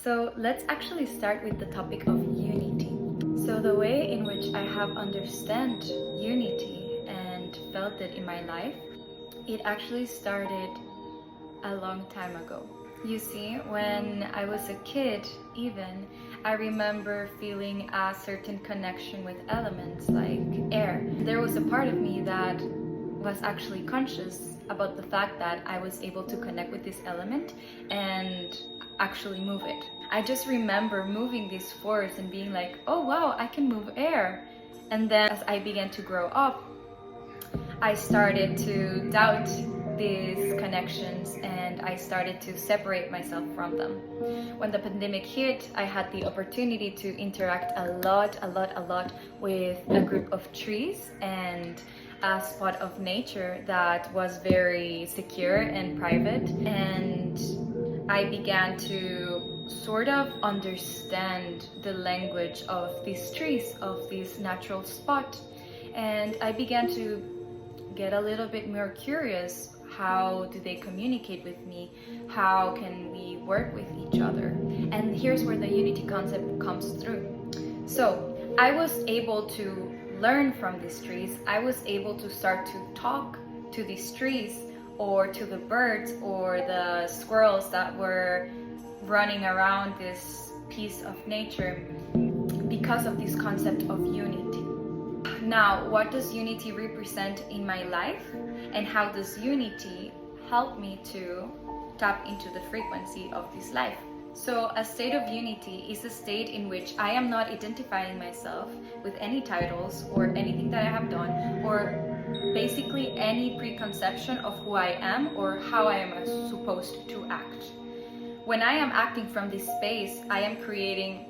So let's actually start with the topic of unity. So the way in which I have understand unity and felt it in my life, it actually started a long time ago. You see, when I was a kid, even, I remember feeling a certain connection with elements like air. There was a part of me that was actually conscious about the fact that I was able to connect with this element and actually move it. I just remember moving this force and being like, oh wow, I can move air. And then as I began to grow up, I started to doubt these connections and I started to separate myself from them. When the pandemic hit, I had the opportunity to interact a lot with a group of trees and a spot of nature that was very secure and private, and I began to sort of understand the language of these trees, of this natural spot, and I began to get a little bit more curious. How do they communicate with me? How can we work with each other? And here's where the unity concept comes through. So I was able to learn from these trees. I was able to start to talk to these trees or to the birds or the squirrels that were running around this piece of nature because of this concept of unity. Now, what does unity represent in my life, and how does unity help me to tap into the frequency of this life? So a state of unity is a state in which I am not identifying myself with any titles or anything that I have done, or basically any preconception of who I am or how I am supposed to act. When I am acting from this space, I am creating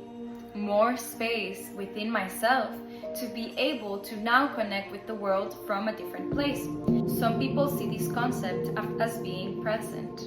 more space within myself to be able to now connect with the world from a different place. Some people see this concept as being present.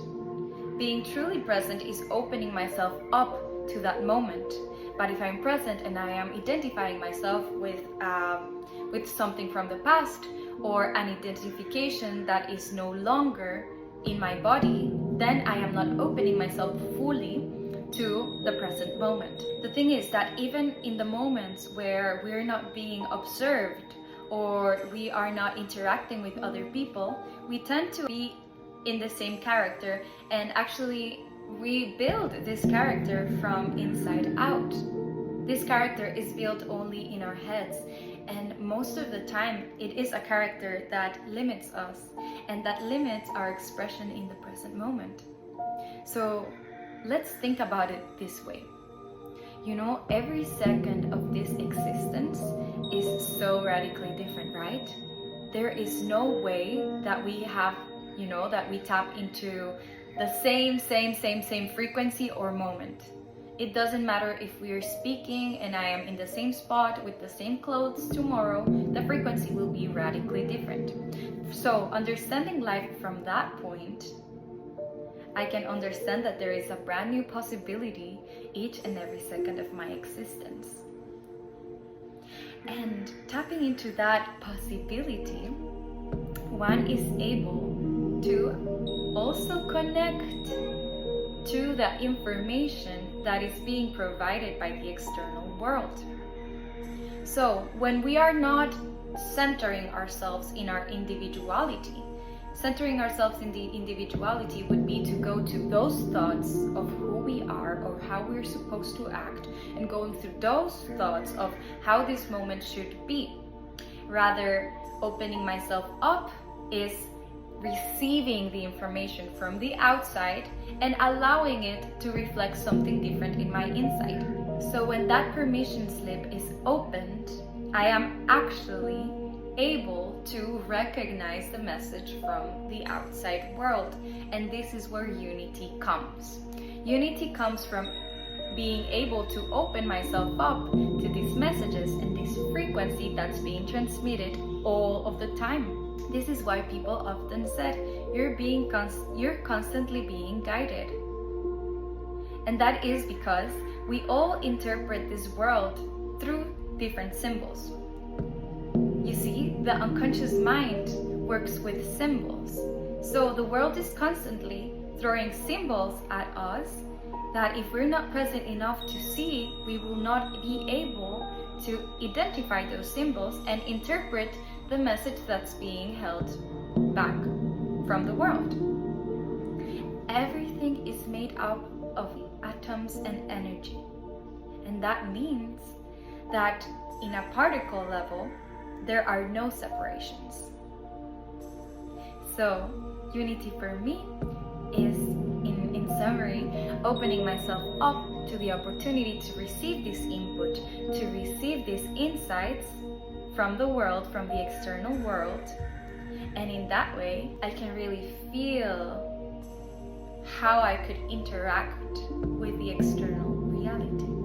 Being truly present is opening myself up to that moment. But if I'm present and I am identifying myself with something from the past, or an identification that is no longer in my body, then I am not opening myself fully to the present moment. The thing is that even in the moments where we're not being observed or we are not interacting with other people, we tend to be in the same character, and actually we build this character from inside out. This character is built only in our heads, and most of the time it is a character that limits us and that limits our expression in the present moment. So let's think about it this way. You know, every second of this existence is so radically different, right? There is no way that we have, that we tap into the same frequency or moment. It doesn't matter if we are speaking and I am in the same spot with the same clothes tomorrow, the frequency will be radically different. So understanding life from that point, I can understand that there is a brand new possibility each and every second of my existence. And tapping into that possibility, one is able to also connect to the information that is being provided by the external world. So when we are not centering ourselves in our individuality, centering ourselves in the individuality would be to go to those thoughts of who we are or how we're supposed to act, and going through those thoughts of how this moment should be. Rather, opening myself up is receiving the information from the outside and allowing it to reflect something different in my inside. So when that permission slip is opened, I am actually able to recognize the message from the outside world, and this is where unity comes. Unity comes from being able to open myself up to these messages and this frequency that's being transmitted all of the time. This is why people often said you're constantly being guided. And that is because we all interpret this world through different symbols. You see, the unconscious mind works with symbols. So the world is constantly throwing symbols at us that if we're not present enough to see, we will not be able to identify those symbols and interpret the message that's being held back from the world. Everything is made up of atoms and energy. And that means that in a particle level, there are no separations. So, unity for me is, in summary, opening myself up to the opportunity to receive this input, to receive these insights from the world, from the external world. And in that way, I can really feel how I could interact with the external reality.